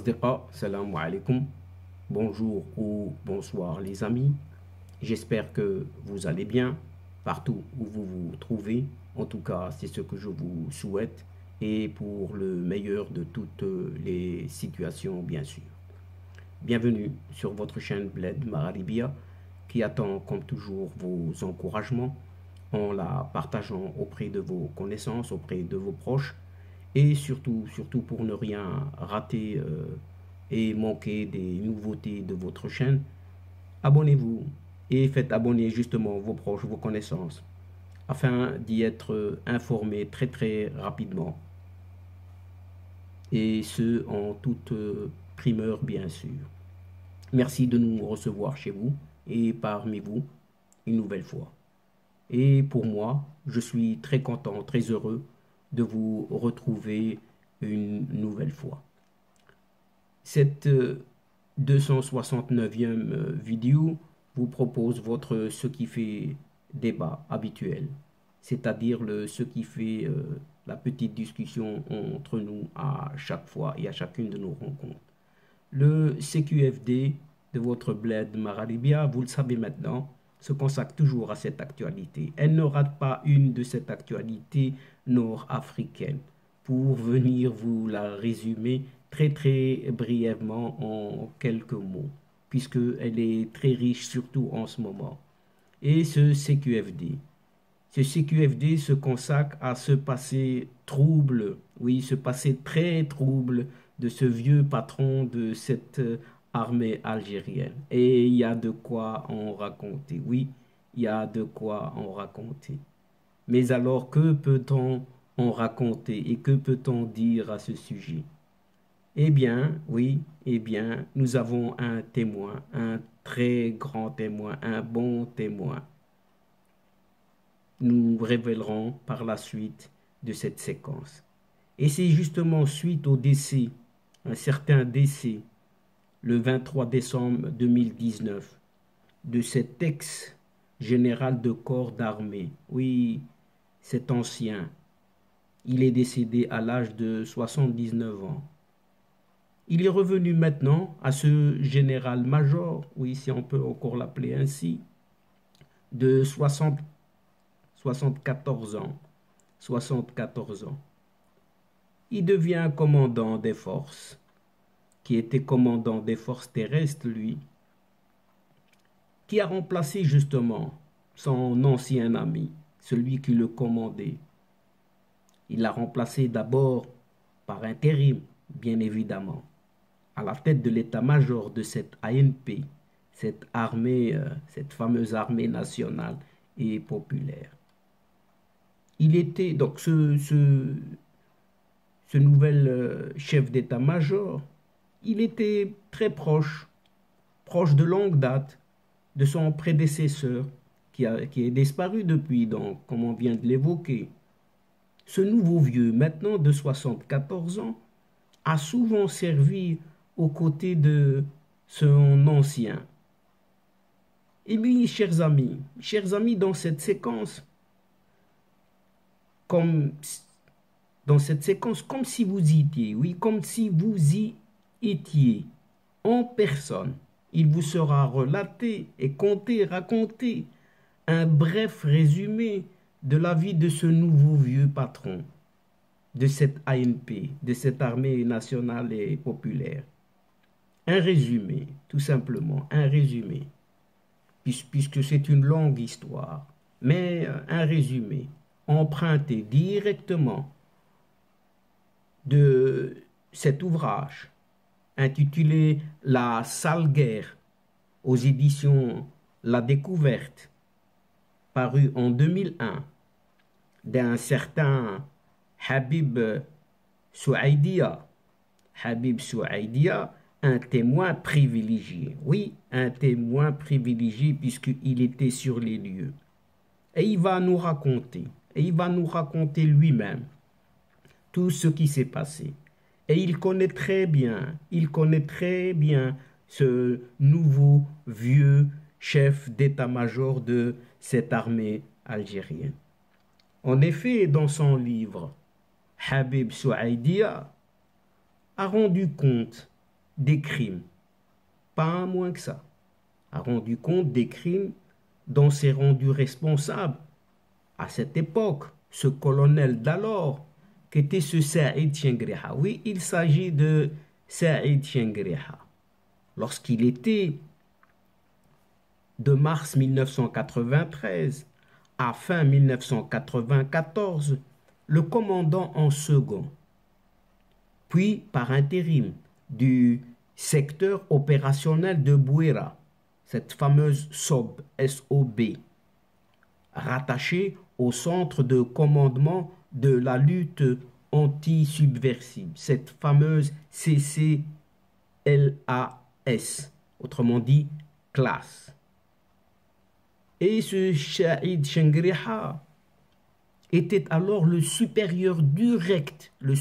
Asdiqa, salam alaikum. Bonjour ou bonsoir les amis. J'espère que vous allez bien partout où vous vous trouvez. En tout cas, c'est ce que je vous souhaite et pour le meilleur de toutes les situations, bien sûr. Bienvenue sur votre chaîne Bled Maralibia qui attend comme toujours vos encouragements en la partageant auprès de vos connaissances, auprès de vos proches et surtout pour ne rien rater et manquer des nouveautés de votre chaîne. Abonnez-vous et faites abonner justement vos proches, vos connaissances afin d'y être informés très rapidement et ce en toute primeur bien sûr. Merci de nous recevoir chez vous et parmi vous une nouvelle fois. Et pour moi, je suis très content, très heureux de vous retrouver une nouvelle fois. Cette 269e vidéo vous propose votre ce qui fait débat habituel, c'est-à-dire ce qui fait la petite discussion entre nous à chaque fois et à chacune de nos rencontres. Le CQFD de votre Bled Maralibia, vous le savez maintenant, se consacre toujours à cette actualité. Elle ne rate pas une de cette actualité nord-africaine. Pour venir vous la résumer très brièvement en quelques mots, puisqu'elle est très riche surtout en ce moment. Et ce CQFD se consacre à ce passé trouble, oui, ce passé très trouble de ce vieux patron de cette armée algérienne. Et il y a de quoi en raconter, oui, il y a de quoi en raconter. Mais alors, que peut-on en raconter et que peut-on dire à ce sujet? Eh bien, oui, eh bien, nous avons un témoin, un très grand témoin, un bon témoin. Nous révélerons par la suite de cette séquence. Et c'est justement suite au décès, un certain décès, le 23 décembre 2019, de cet ex-général de corps d'armée. Oui, cet ancien. Il est décédé à l'âge de 79 ans. Il est revenu maintenant à ce général-major, oui, si on peut encore l'appeler ainsi, de 74 ans. 74 ans. Il devient commandant des forces, qui était commandant des forces terrestres, lui, qui a remplacé justement son ancien ami, celui qui le commandait. Il l'a remplacé d'abord par intérim, bien évidemment, à la tête de l'état-major de cette ANP, cette armée, cette fameuse armée nationale et populaire. Il était donc ce nouvel chef d'état-major, il était très proche de longue date de son prédécesseur qui est disparu depuis, donc, comme on vient de l'évoquer. Ce nouveau vieux, maintenant de 74 ans, a souvent servi aux côtés de son ancien. Et puis, chers amis, dans cette séquence, comme si vous y étiez, oui, comme si vous y étiez en personne, il vous sera relaté et raconté un bref résumé de la vie de ce nouveau vieux patron de cette ANP, de cette armée nationale et populaire. Un résumé, tout simplement, un résumé, puisque c'est une longue histoire, mais un résumé emprunté directement de cet ouvrage intitulé La sale guerre aux éditions La Découverte, paru en 2001 d'un certain Habib Souaidia. Habib Souaidia, un témoin privilégié. Oui, un témoin privilégié puisqu'il était sur les lieux. Et il va nous raconter lui-même tout ce qui s'est passé. Et il connaît très bien ce nouveau vieux chef d'état-major de cette armée algérienne. En effet, dans son livre, Habib Souaidia a rendu compte des crimes, pas moins que ça, a rendu compte des crimes dont s'est rendu responsable à cette époque ce colonel d'alors, qui était ce Saïd Chengriha. Oui, il s'agit de Saïd Chengriha. Lorsqu'il était de mars 1993 à fin 1994, le commandant en second, puis par intérim du secteur opérationnel de Bouira, cette fameuse SOB, S-O-B, rattachée au centre de commandement de la lutte anti-subversive, cette fameuse CCLAS, autrement dit classe. Et ce Saïd Chengriha était alors le supérieur direct, le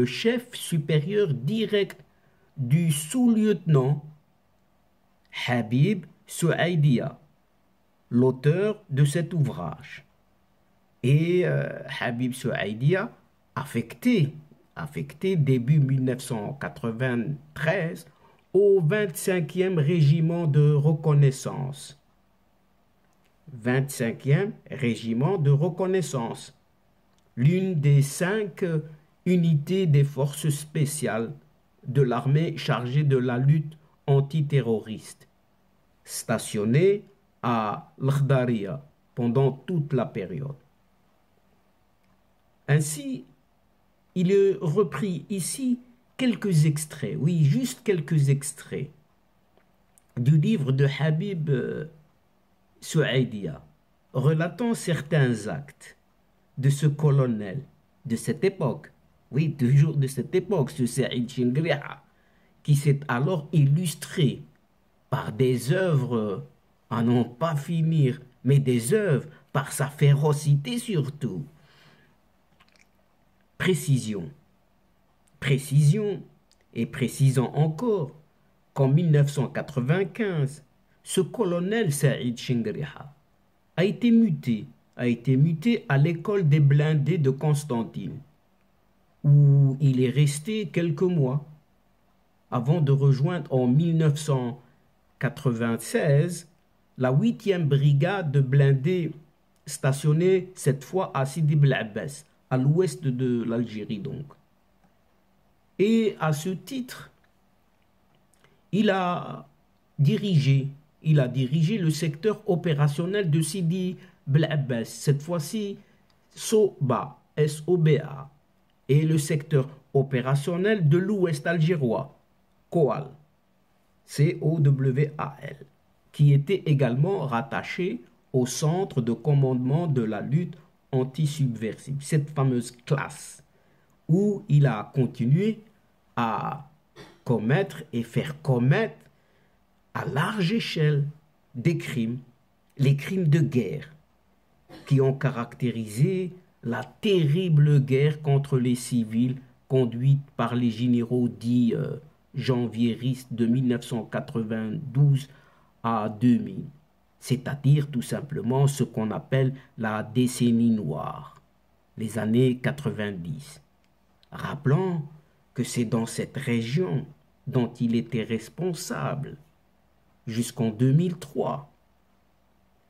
chef supérieur direct du sous-lieutenant Habib Souaidia, l'auteur de cet ouvrage. Et Habib Souaidia, affecté début 1993 au 25e régiment de reconnaissance. 25e régiment de reconnaissance, l'une des 5 unités des forces spéciales de l'armée chargée de la lutte antiterroriste, stationnée à l'Khdaria pendant toute la période. Ainsi, il est repris ici quelques extraits, oui, juste quelques extraits du livre de Habib Souaidia, relatant certains actes de ce colonel de cette époque, oui, toujours de cette époque, ce Saïd Chengriha, qui s'est alors illustré par des œuvres à n'en pas finir, mais des œuvres par sa férocité surtout. Précision et précisant encore qu'en 1995, ce colonel Saïd Chengriha a été muté à l'école des blindés de Constantine, où il est resté quelques mois avant de rejoindre en 1996 la 8e brigade de blindés stationnée cette fois à Sidi Bel Abbès, à l'ouest de l'Algérie donc. Et à ce titre, il a dirigé le secteur opérationnel de Sidi Bel Abbès, cette fois-ci SOBA, S-O-B-A, et le secteur opérationnel de l'ouest algérois, COAL, C-O-W-A-L, qui était également rattaché au centre de commandement de la lutte anti-subversive, cette fameuse classe, où il a continué à commettre et faire commettre à large échelle des crimes, les crimes de guerre, qui ont caractérisé la terrible guerre contre les civils conduite par les généraux dits janvieristes de 1992 à 2000, c'est-à-dire tout simplement ce qu'on appelle la décennie noire, les années 90. Rappelons que c'est dans cette région dont il était responsable jusqu'en 2003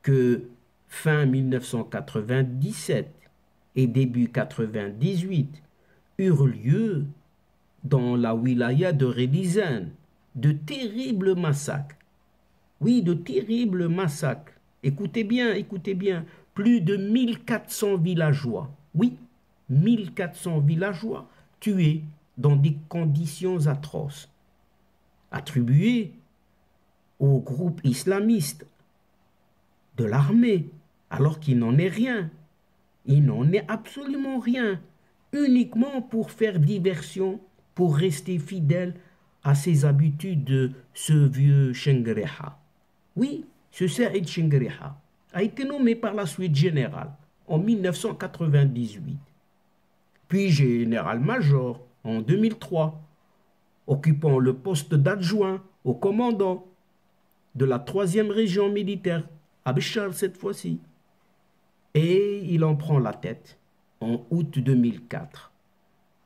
que fin 1997 et début 98 eurent lieu dans la wilaya de Relizane de terribles massacres. Oui, de terribles massacres. Écoutez bien, plus de 1400 villageois, oui, 1400 villageois tués dans des conditions atroces, attribués au groupe islamiste de l'armée, alors qu'il n'en est rien. Il n'en est absolument rien, uniquement pour faire diversion, pour rester fidèle à ses habitudes de ce vieux Chengriha. Oui, ce Saïd Chengriha a été nommé par la suite général en 1998, puis général-major en 2003, occupant le poste d'adjoint au commandant de la 3e région militaire, à Béchar cette fois-ci. Et il en prend la tête en août 2004,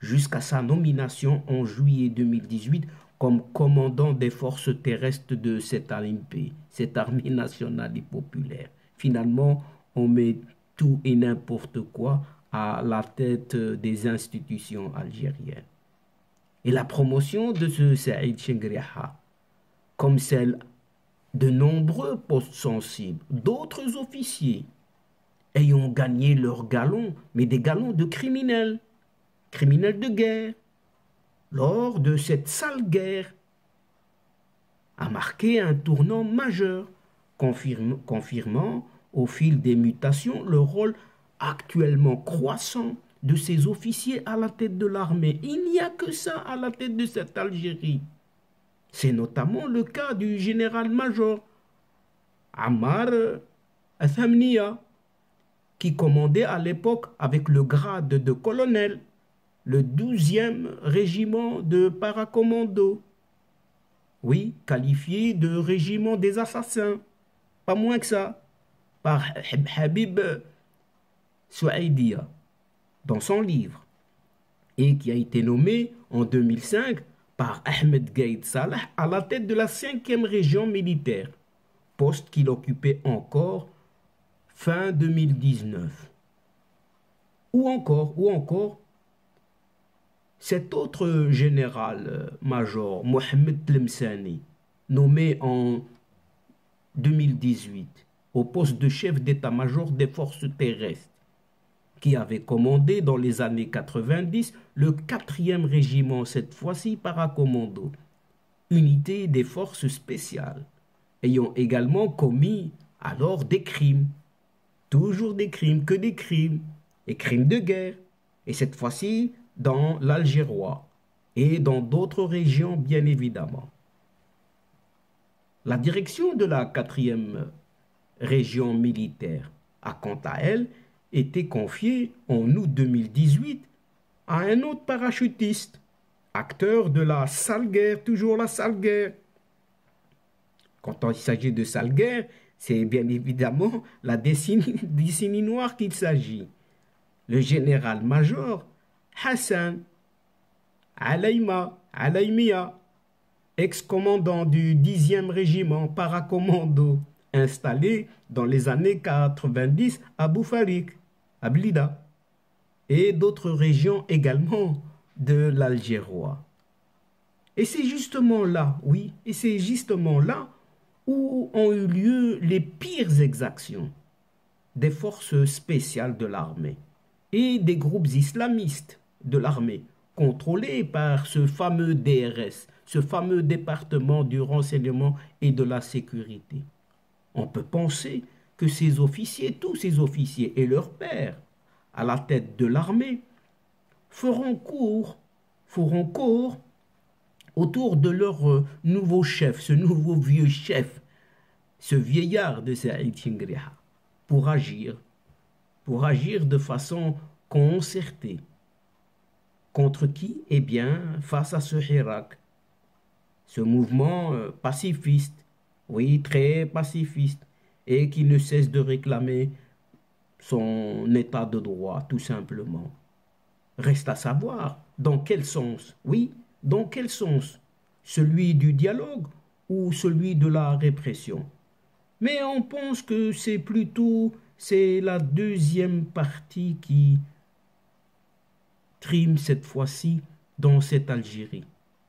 jusqu'à sa nomination en juillet 2018 comme commandant des forces terrestres de cette ANP, cette armée nationale et populaire. Finalement, on met tout et n'importe quoi à la tête des institutions algériennes. Et la promotion de ce Saïd Chengryaha, comme celle de nombreux postes sensibles, d'autres officiers ayant gagné leurs galons, mais des galons de criminels, criminels de guerre, lors de cette sale guerre, a marqué un tournant majeur, confirmant au fil des mutations le rôle actuellement croissant de ces officiers à la tête de l'armée. Il n'y a que ça à la tête de cette Algérie. C'est notamment le cas du général-major Ammar Athamnia, qui commandait à l'époque avec le grade de colonel le 12e régiment de paracommando. Oui, qualifié de régiment des assassins, pas moins que ça, par Habib Souaidia dans son livre, et qui a été nommé en 2005 par Ahmed Gaïd Salah à la tête de la 5e région militaire, poste qu'il occupait encore fin 2019. Ou encore, cet autre général-major, Mohamed Tlemceni, nommé en 2018 au poste de chef d'état-major des forces terrestres, qui avait commandé dans les années 90 le 4e régiment, cette fois-ci paracommando, unité des forces spéciales, ayant également commis alors des crimes, toujours des crimes, que des crimes, et crimes de guerre, et cette fois-ci dans l'Algérois et dans d'autres régions bien évidemment. La direction de la 4e région militaire a quant à elle été confiée en août 2018 à un autre parachutiste, acteur de la sale guerre, toujours la sale guerre. Quand il s'agit de sale guerre, c'est bien évidemment la décennie noire qu'il s'agit. Le général-major Hassan Alaimia, ex-commandant du 10e régiment paracommando, installé dans les années 90 à Boufarik, à Blida, et d'autres régions également de l'Algérois. Et c'est justement là, oui, et c'est justement là où ont eu lieu les pires exactions des forces spéciales de l'armée et des groupes islamistes de l'armée, contrôlés par ce fameux DRS, ce fameux département du renseignement et de la sécurité. On peut penser que ces officiers, tous ces officiers et leurs pairs, à la tête de l'armée, feront cours autour de leur nouveau chef, ce nouveau vieux chef, ce vieillard de Saïd Chengryaha, pour agir de façon concertée. Contre qui? Eh bien, face à ce Hirak, ce mouvement pacifiste, oui, très pacifiste, et qui ne cesse de réclamer son état de droit, tout simplement. Reste à savoir dans quel sens, oui, dans quel sens, celui du dialogue ou celui de la répression. Mais on pense que c'est la deuxième partie qui trime cette fois-ci dans cette Algérie.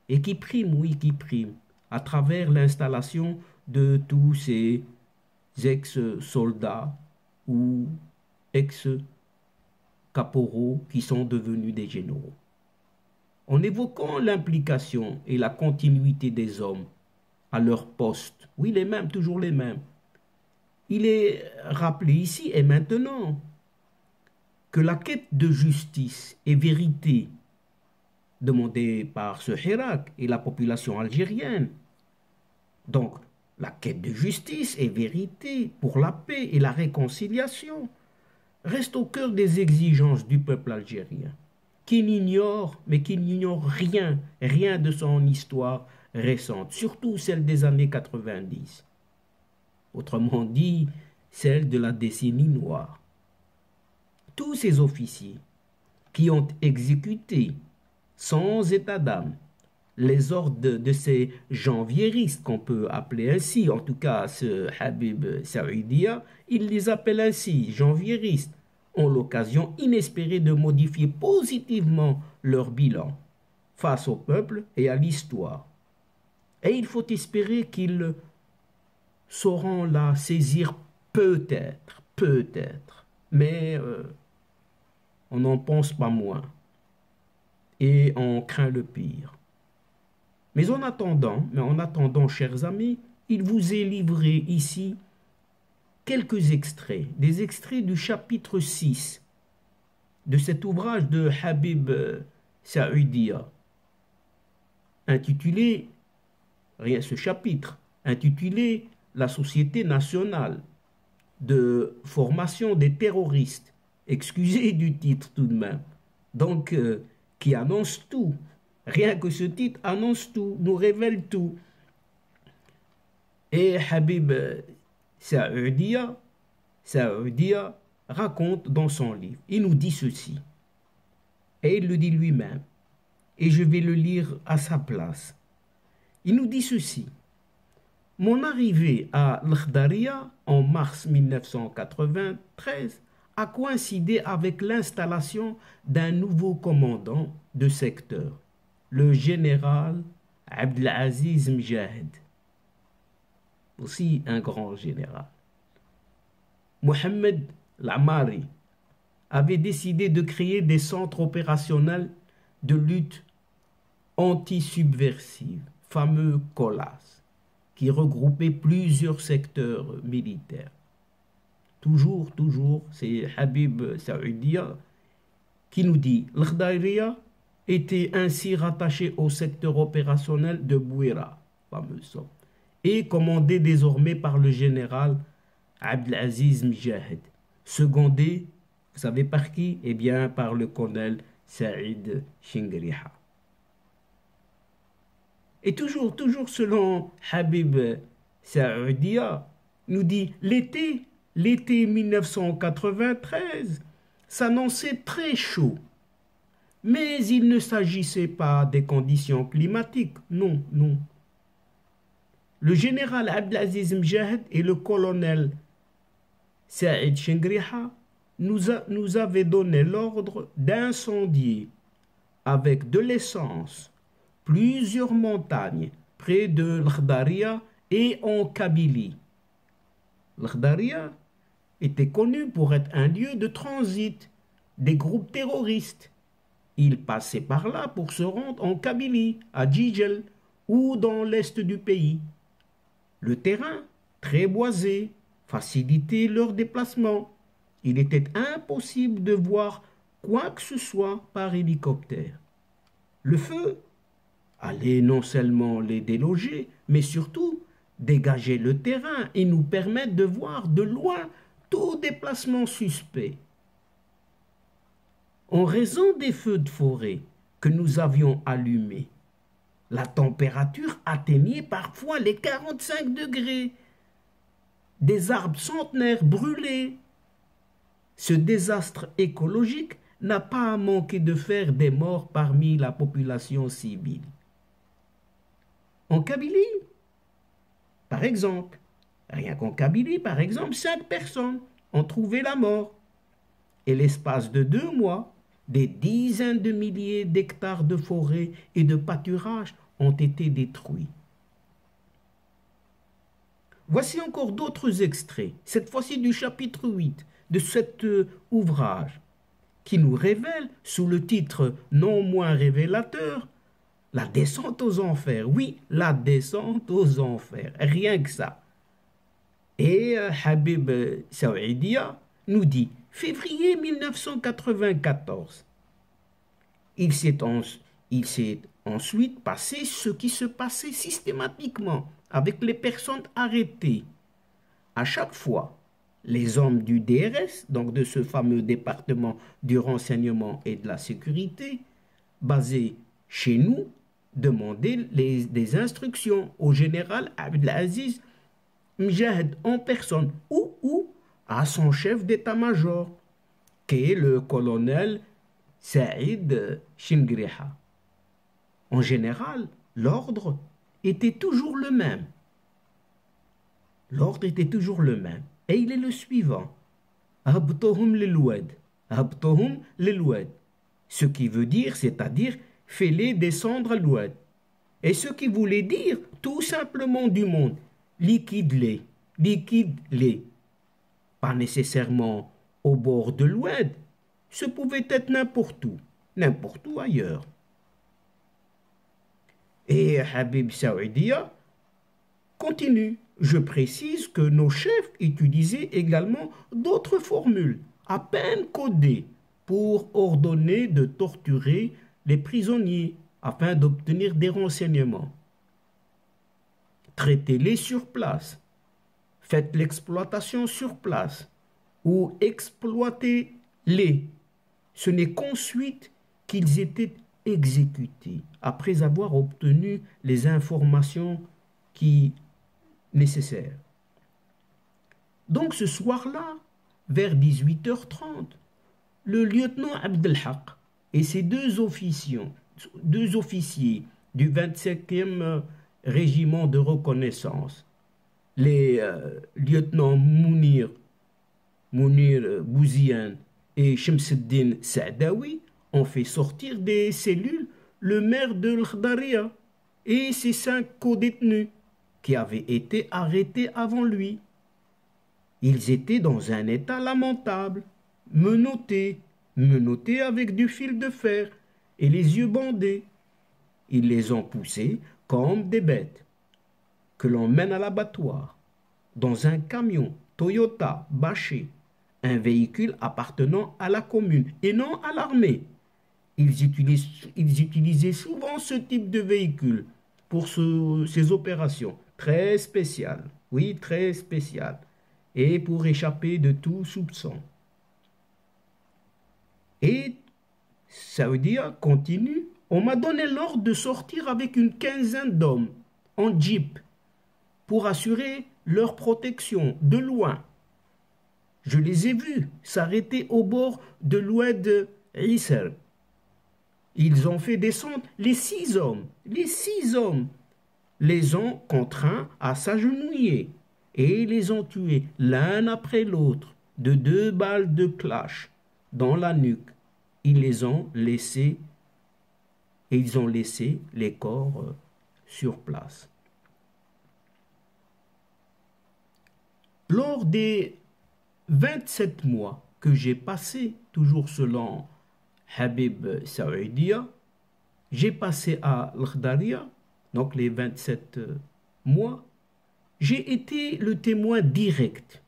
Et qui prime, oui, qui prime, à travers l'installation de tous ces ex-soldats ou ex-caporaux qui sont devenus des généraux. En évoquant l'implication et la continuité des hommes à leur poste, oui, les mêmes, toujours les mêmes, il est rappelé ici et maintenant que la quête de justice et vérité demandée par ce Hirak et la population algérienne, donc la quête de justice et vérité pour la paix et la réconciliation, reste au cœur des exigences du peuple algérien, qui n'ignore rien de son histoire récente, surtout celle des années 90. Autrement dit, celle de la décennie noire. Tous ces officiers qui ont exécuté sans état d'âme. Les ordres de ces janvieristes, qu'on peut appeler ainsi, en tout cas ce Habib Saoudia, il les appelle ainsi, janvieristes, ont l'occasion inespérée de modifier positivement leur bilan face au peuple et à l'histoire. Et il faut espérer qu'ils sauront la saisir peut-être, mais on n'en pense pas moins et on craint le pire. Mais en attendant, chers amis, il vous est livré ici quelques extraits, des extraits du chapitre 6 de cet ouvrage de Habib Saoudia, intitulé, rien ce chapitre, intitulé La Société nationale de formation des terroristes, excusez du titre tout de même, donc qui annonce tout. Rien que ce titre annonce tout, nous révèle tout. Et Habib Saoudia raconte dans son livre, il nous dit ceci, et il le dit lui-même, et je vais le lire à sa place. Il nous dit ceci: mon arrivée à l'Khdaria en mars 1993 a coïncidé avec l'installation d'un nouveau commandant de secteur, le général Abdelaziz Mjahed, aussi un grand général. Mohamed Lamari avait décidé de créer des centres opérationnels de lutte anti-subversive, fameux COLAS, qui regroupaient plusieurs secteurs militaires. Toujours, c'est Habib Saoudia qui nous dit: l'Khdaria était ainsi rattaché au secteur opérationnel de Bouira, fameux son, et commandé désormais par le général Abdelaziz Mjahed, secondé, vous savez par qui? Eh bien, par le colonel Saïd Chingriha. Et toujours selon Habib Saoudia, nous dit l'été 1993 s'annonçait très chaud. Mais il ne s'agissait pas des conditions climatiques, non. Le général Abdelaziz Mjahed et le colonel Saïd Chingriha nous avaient donné l'ordre d'incendier avec de l'essence plusieurs montagnes près de l'Khdaria et en Kabylie. L'Khdaria était connu pour être un lieu de transit des groupes terroristes. Ils passaient par là pour se rendre en Kabylie, à Jijel ou dans l'est du pays. Le terrain, très boisé, facilitait leur déplacement. Il était impossible de voir quoi que ce soit par hélicoptère. Le feu allait non seulement les déloger, mais surtout dégager le terrain et nous permettre de voir de loin tout déplacement suspect. En raison des feux de forêt que nous avions allumés, la température atteignait parfois les 45 degrés. Des arbres centenaires brûlés. Ce désastre écologique n'a pas manqué de faire des morts parmi la population civile. En Kabylie, par exemple, rien qu'en Kabylie, par exemple, 5 personnes ont trouvé la mort. Et l'espace de 2 mois, des dizaines de milliers d'hectares de forêts et de pâturages ont été détruits. Voici encore d'autres extraits, cette fois-ci du chapitre 8 de cet ouvrage, qui nous révèle, sous le titre non moins révélateur, la descente aux enfers. Oui, la descente aux enfers, rien que ça. Et Habib Saoudia nous dit: février 1994. Il s'est ensuite passé ce qui se passait systématiquement avec les personnes arrêtées. À chaque fois, les hommes du DRS, donc de ce fameux département du renseignement et de la sécurité, basé chez nous, demandaient des instructions au général Abdelaziz Mjahed en personne ou à son chef d'état-major, qui est le colonel Saïd Chingriha. En général, l'ordre était toujours le même. L'ordre était toujours le même. Et il est le suivant. Habtohum lilwad. Habtohum lilwad. Ce qui veut dire, c'est-à-dire, fais-les descendre à l'ouad. Et ce qui voulait dire, tout simplement du monde. Liquide-les. Liquide-les. Pas nécessairement au bord de l'oued, ce pouvait être n'importe où ailleurs. Et Habib Saoudia continue. Je précise que nos chefs utilisaient également d'autres formules, à peine codées, pour ordonner de torturer les prisonniers afin d'obtenir des renseignements. Traitez-les sur place. Faites l'exploitation sur place ou exploitez-les. Ce n'est qu'ensuite qu'ils étaient exécutés, après avoir obtenu les informations nécessaires. Donc ce soir-là, vers 18h30, le lieutenant Abdelhaq et ses deux officiers du 25e régiment de reconnaissance, les lieutenants Mounir Bouziane et Shamseddin Saadawi, ont fait sortir des cellules le maire de l'Khdaria et ses 5 codétenus qui avaient été arrêtés avant lui. Ils étaient dans un état lamentable, menottés avec du fil de fer et les yeux bandés. Ils les ont poussés comme des bêtes que l'on mène à l'abattoir dans un camion Toyota bâché, un véhicule appartenant à la commune et non à l'armée. Ils utilisaient souvent ce type de véhicule pour ces opérations très spéciales, oui, très spéciales, et pour échapper de tout soupçon. Et Saoudia continue, on m'a donné l'ordre de sortir avec une quinzaine d'hommes en jeep pour assurer leur protection de loin. Je les ai vus s'arrêter au bord de l'oued Isser. Ils ont fait descendre les 6 hommes. Les 6 hommes les ont contraints à s'agenouiller et les ont tués l'un après l'autre de 2 balles de clash dans la nuque. Ils les ont laissés et ils ont laissé les corps sur place. Lors des 27 mois que j'ai passés, toujours selon Habib Saoudia, j'ai passé à l'Khdaria, donc les 27 mois, j'ai été le témoin direct.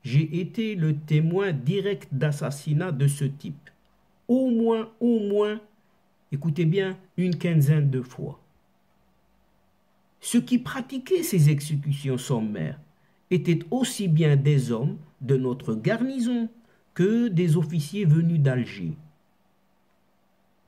J'ai été le témoin direct d'assassinats de ce type. Au moins, écoutez bien, une quinzaine de fois. Ceux qui pratiquaient ces exécutions sommaires étaient aussi bien des hommes de notre garnison que des officiers venus d'Alger.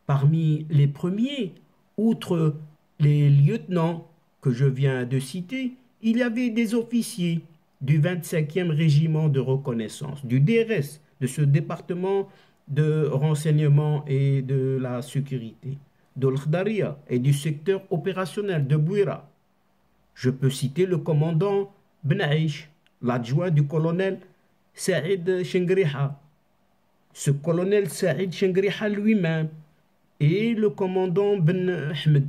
Parmi les premiers, outre les lieutenants que je viens de citer, il y avait des officiers du 25e régiment de reconnaissance, du DRS, de ce département de renseignement et de la sécurité, de l'Khdaria et du secteur opérationnel de Bouira. Je peux citer le commandant Benaïch, l'adjoint du colonel Saïd Chengriha, ce colonel Saïd Chengriha lui-même, et le commandant Ben Ahmed,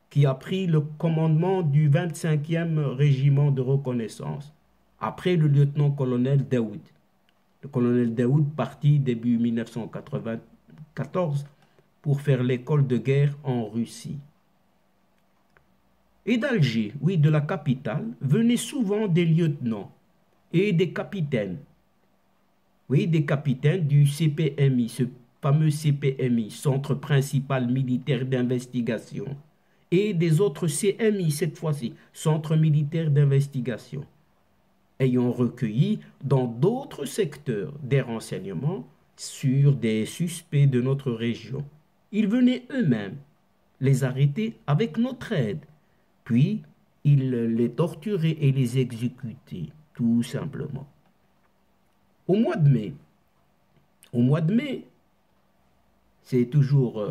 qui a pris le commandement du 25e régiment de reconnaissance, après le lieutenant-colonel Daoud. Le colonel Daoud partit début 1994 pour faire l'école de guerre en Russie. Et d'Alger, oui, de la capitale, venaient souvent des lieutenants et des capitaines. Oui, des capitaines du CPMI, ce fameux CPMI, Centre principal militaire d'investigation, et des autres CMI cette fois-ci, Centre militaire d'investigation, ayant recueilli dans d'autres secteurs des renseignements sur des suspects de notre région. Ils venaient eux-mêmes les arrêter avec notre aide, puis ils les torturaient et les exécutaient, tout simplement. Au mois de mai, c'est toujours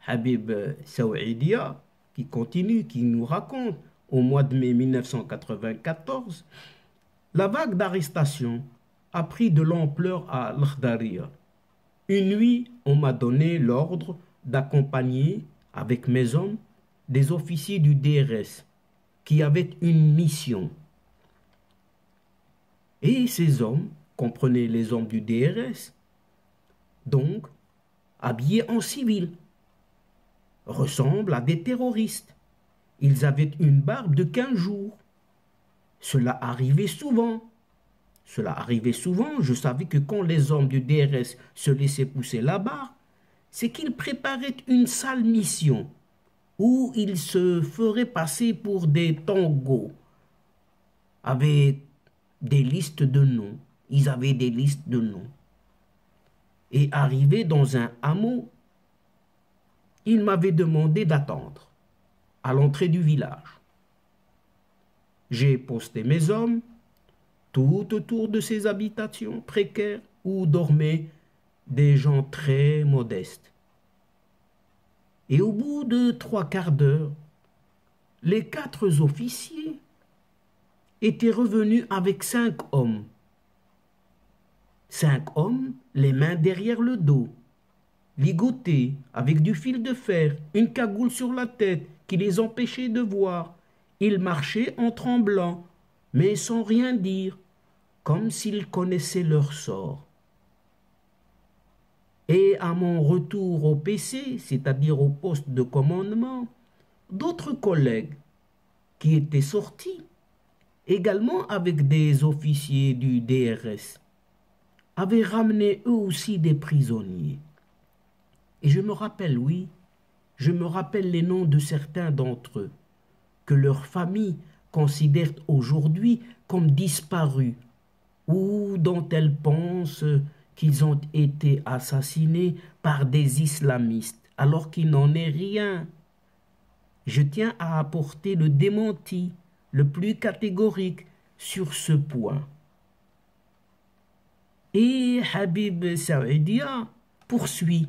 Habib Saouidia, qui continue, qui nous raconte au mois de mai 1994, la vague d'arrestations a pris de l'ampleur à l'Akhdariya. Une nuit, on m'a donné l'ordre d'accompagner avec mes hommes des officiers du DRS qui avaient une mission. Et ces hommes, comprenez les hommes du DRS, donc habillés en civil, ressemblent à des terroristes. Ils avaient une barbe de 15 jours. Cela arrivait souvent. Je savais que quand les hommes du DRS se laissaient pousser la barbe, c'est qu'ils préparaient une sale mission où ils se feraient passer pour des tangos avec des listes de noms. Ils avaient des listes de noms. Et arrivé dans un hameau, ils m'avaient demandé d'attendre à l'entrée du village. J'ai posté mes hommes tout autour de ces habitations précaires où dormaient des gens très modestes. Et au bout de 3/4 d'heure, les 4 officiers étaient revenus avec 5 hommes. 5 hommes, les mains derrière le dos, ligotés avec du fil de fer, une cagoule sur la tête qui les empêchait de voir. Ils marchaient en tremblant, mais sans rien dire, comme s'ils connaissaient leur sort. Et à mon retour au PC, c'est-à-dire au poste de commandement, d'autres collègues qui étaient sortis, également avec des officiers du DRS, avaient ramené eux aussi des prisonniers. Et je me rappelle, oui, je me rappelle les noms de certains d'entre eux, que leurs familles considèrent aujourd'hui comme disparus, ou dont elles pensent qu'ils ont été assassinés par des islamistes, alors qu'il n'en est rien. Je tiens à apporter le démenti le plus catégorique sur ce point. Et Habib Saouidia poursuit.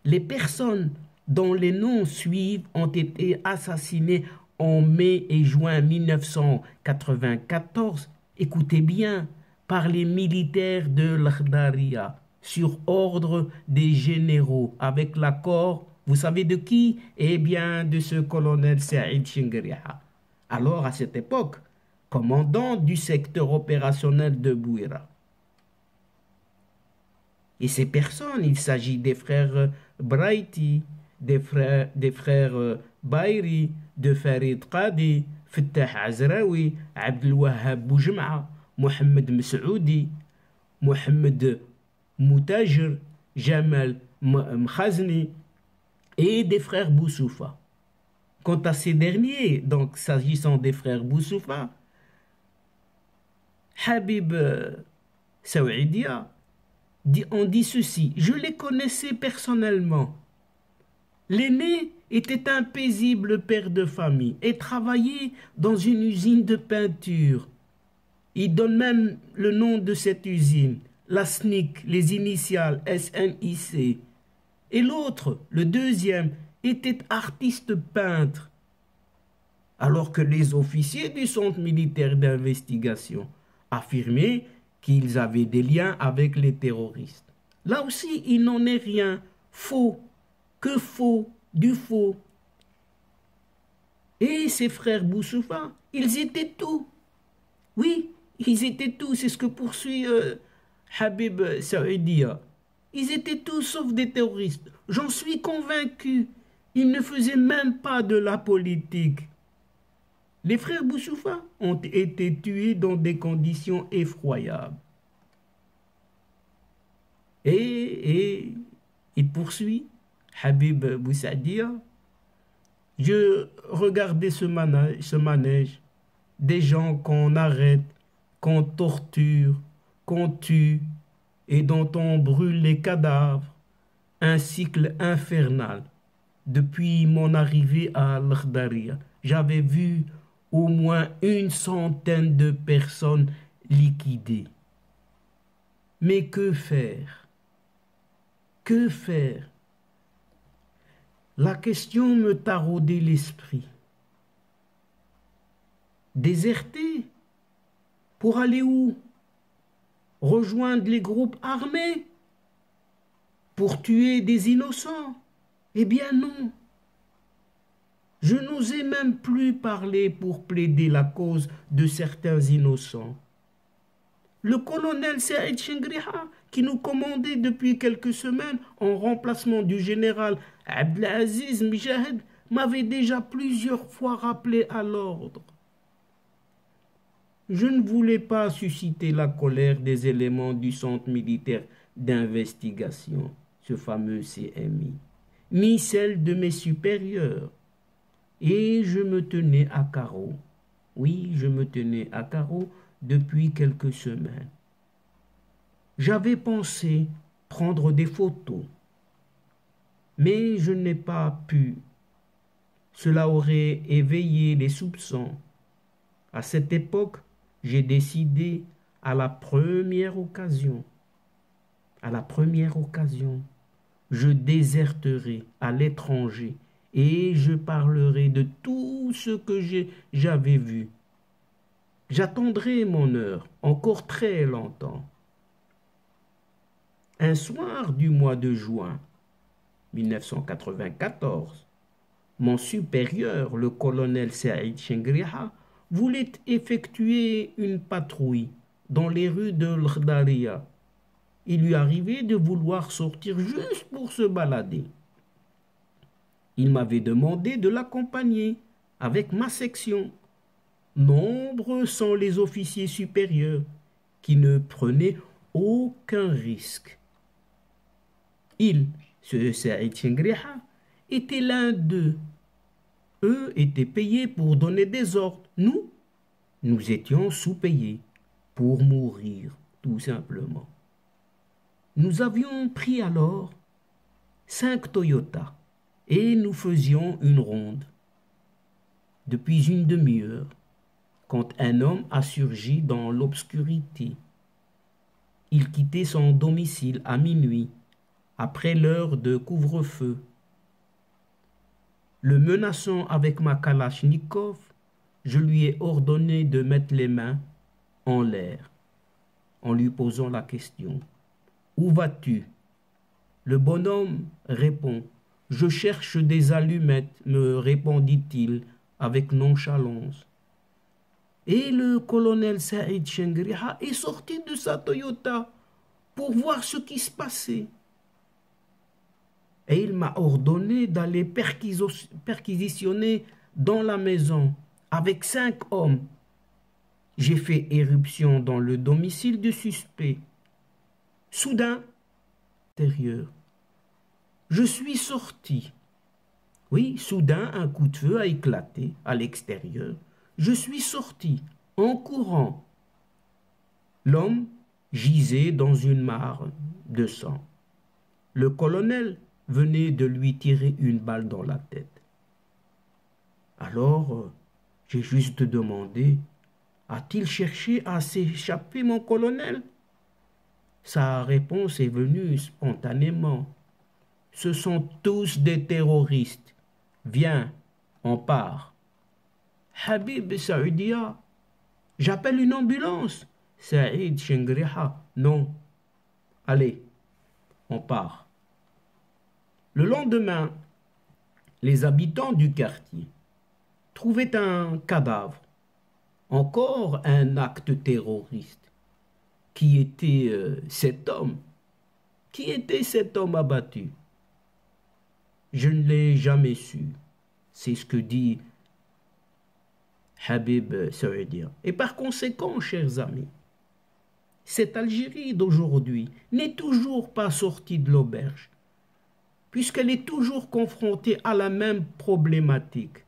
Les personnes dont les noms suivent ont été assassinées en mai et juin 1994, écoutez bien, par les militaires de l'Akhdariya, sur ordre des généraux, avec l'accord, vous savez de qui? Eh bien, de ce colonel Saïd Chingriha. Alors, à cette époque, commandant du secteur opérationnel de Bouira. Et ces personnes, il s'agit des frères Braiti, des frères Bayri, de Farid Qadi, Fattah Azraoui, Abdel Wahab Boujma'a, Mohamed Messoudi, Mohamed Moutajr, Jamal Mkhazni et des frères Boussoufa. Quant à ces derniers, donc s'agissant des frères Boussoufa, Habib Saouidia on dit ceci: je les connaissais personnellement. L'aîné était un paisible père de famille et travaillait dans une usine de peinture. Il donne même le nom de cette usine, la SNIC, les initiales SNIC. Et l'autre, le deuxième, était artiste peintre. Alors que les officiers du centre militaire d'investigation affirmaient qu'ils avaient des liens avec les terroristes. Là aussi, il n'en est rien. Faux. Que faux. Du faux. Et ses frères Boussoufa, ils étaient tout. Oui, ils étaient tous. C'est ce que poursuit Habib Saouidia. Ils étaient tous sauf des terroristes. J'en suis convaincu. Ils ne faisaient même pas de la politique. Les frères Boussoufa ont été tués dans des conditions effroyables. Et il poursuit, Habib Boussadia, je regardais ce manège, des gens qu'on arrête, qu'on torture, qu'on tue et dont on brûle les cadavres, un cycle infernal. Depuis mon arrivée à l'Akhdariya, j'avais vu au moins 100 de personnes liquidées. Mais que faire? Que faire? La question me taraudait l'esprit. Déserter? Pour aller où? Rejoindre les groupes armés? Pour tuer des innocents? Eh bien non. Je n'osais même plus parler pour plaider la cause de certains innocents. Le colonel Saïd Chengriha, qui nous commandait depuis quelques semaines en remplacement du général Abdelaziz Mijahed, m'avait déjà plusieurs fois rappelé à l'ordre. Je ne voulais pas susciter la colère des éléments du centre militaire d'investigation, ce fameux CMI, ni celle de mes supérieurs. Et je me tenais à carreau. Oui, je me tenais à carreau depuis quelques semaines. J'avais pensé prendre des photos, mais je n'ai pas pu. Cela aurait éveillé les soupçons. À cette époque, j'ai décidé à la première occasion, je déserterai à l'étranger et je parlerai de tout ce que j'avais vu. J'attendrai mon heure encore très longtemps. Un soir du mois de juin 1994, mon supérieur, le colonel Saïd Chengriha, voulait effectuer une patrouille dans les rues de l'Khdaria. Il lui arrivait de vouloir sortir juste pour se balader. Il m'avait demandé de l'accompagner avec ma section. Nombreux sont les officiers supérieurs qui ne prenaient aucun risque. Ce Saïd Chengriha, était l'un d'eux. Eux étaient payés pour donner des ordres. Nous étions sous-payés pour mourir, tout simplement. Nous avions pris alors 5 Toyota et nous faisions une ronde. Depuis une demi-heure, quand un homme a surgi dans l'obscurité, il quittait son domicile à minuit, après l'heure de couvre-feu. Le menaçant avec ma Kalachnikov, je lui ai ordonné de mettre les mains en l'air, en lui posant la question. « Où vas-tu » Le bonhomme répond. « Je cherche des allumettes » me répondit-il avec nonchalance. Et le colonel Saïd Chengriha est sorti de sa Toyota pour voir ce qui se passait. Et il m'a ordonné d'aller perquisitionner dans la maison avec 5 hommes. J'ai fait éruption dans le domicile du suspect. Soudain, intérieur, je suis sorti. Oui, soudain, un coup de feu a éclaté à l'extérieur. Je suis sorti en courant. L'homme gisait dans une mare de sang. Le colonel venait de lui tirer une balle dans la tête. Alors, j'ai juste demandé, a-t-il cherché à s'échapper, mon colonel? Sa réponse est venue spontanément. Ce sont tous des terroristes. Viens, on part. Habib Saoudia, j'appelle une ambulance. Saïd Chengriha, non. Allez, on part. Le lendemain, les habitants du quartier trouvaient un cadavre. Encore un acte terroriste. Qui était cet homme? Qui était cet homme abattu? Je ne l'ai jamais su. C'est ce que dit Habib Saoudia. Et par conséquent, chers amis, cette Algérie d'aujourd'hui n'est toujours pas sortie de l'auberge, puisqu'elle est toujours confrontée à la même problématique.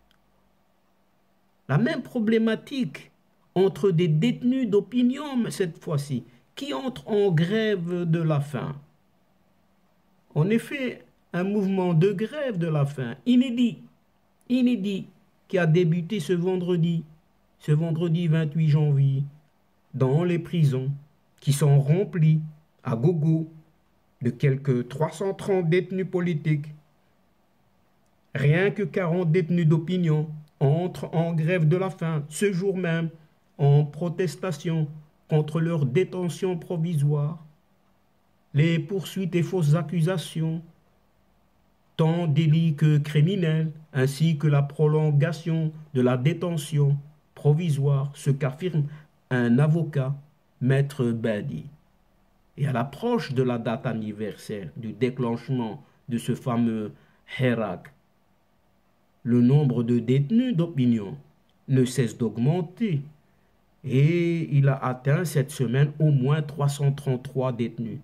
La même problématique entre des détenus d'opinion, cette fois-ci, qui entrent en grève de la faim. En effet, un mouvement de grève de la faim inédit, qui a débuté ce vendredi 28 janvier, dans les prisons, qui sont remplies à gogo de quelques 330 détenus politiques. Rien que 40 détenus d'opinion entrent en grève de la faim ce jour même en protestation contre leur détention provisoire. Les poursuites et fausses accusations, tant délits que criminels, ainsi que la prolongation de la détention provisoire, ce qu'affirme un avocat, Maître Badi. Et à l'approche de la date anniversaire du déclenchement de ce fameux Hirak, le nombre de détenus d'opinion ne cesse d'augmenter et il a atteint cette semaine au moins 333 détenus.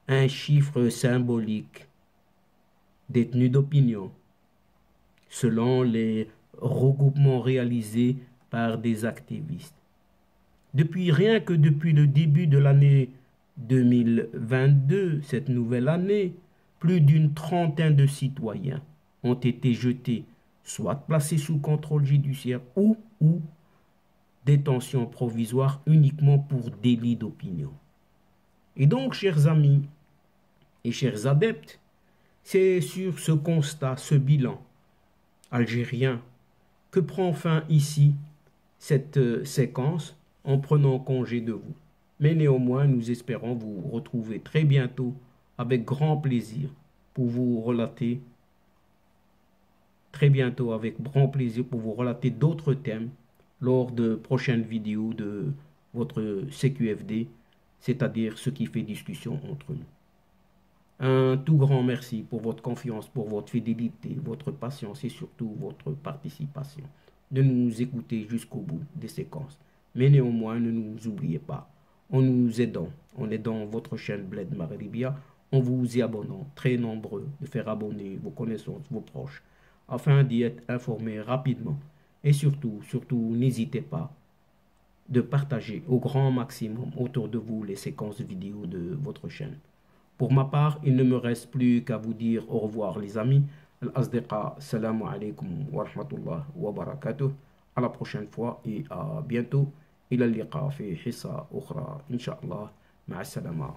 Un chiffre symbolique, détenus d'opinion, selon les regroupements réalisés par des activistes. Rien que depuis le début de l'année 2022, cette nouvelle année, plus d'une trentaine de citoyens ont été jetés, soit placés sous contrôle judiciaire ou détention provisoire uniquement pour délit d'opinion. Et donc, chers amis et chers adeptes, c'est sur ce constat, ce bilan algérien que prend fin ici cette séquence en prenant congé de vous. Mais néanmoins, nous espérons vous retrouver très bientôt avec grand plaisir pour vous relater d'autres thèmes lors de prochaines vidéos de votre CQFD, c'est-à-dire ce qui fait discussion entre nous. Un tout grand merci pour votre confiance, pour votre fidélité, votre patience et surtout votre participation, de nous écouter jusqu'au bout des séquences. Mais néanmoins, ne nous oubliez pas, en nous aidant, en aidant votre chaîne Bled Maghribia, en vous y abonnant, très nombreux, de faire abonner vos connaissances, vos proches, afin d'y être informés rapidement. Et surtout, n'hésitez pas de partager au grand maximum autour de vous les séquences vidéo de votre chaîne. Pour ma part, il ne me reste plus qu'à vous dire au revoir les amis. Al-Asdiqa, salamu alaykum wa rahmatullah wa barakatuh. À la prochaine fois et à bientôt. إلى اللقاء في حصة أخرى إن شاء الله مع السلامة.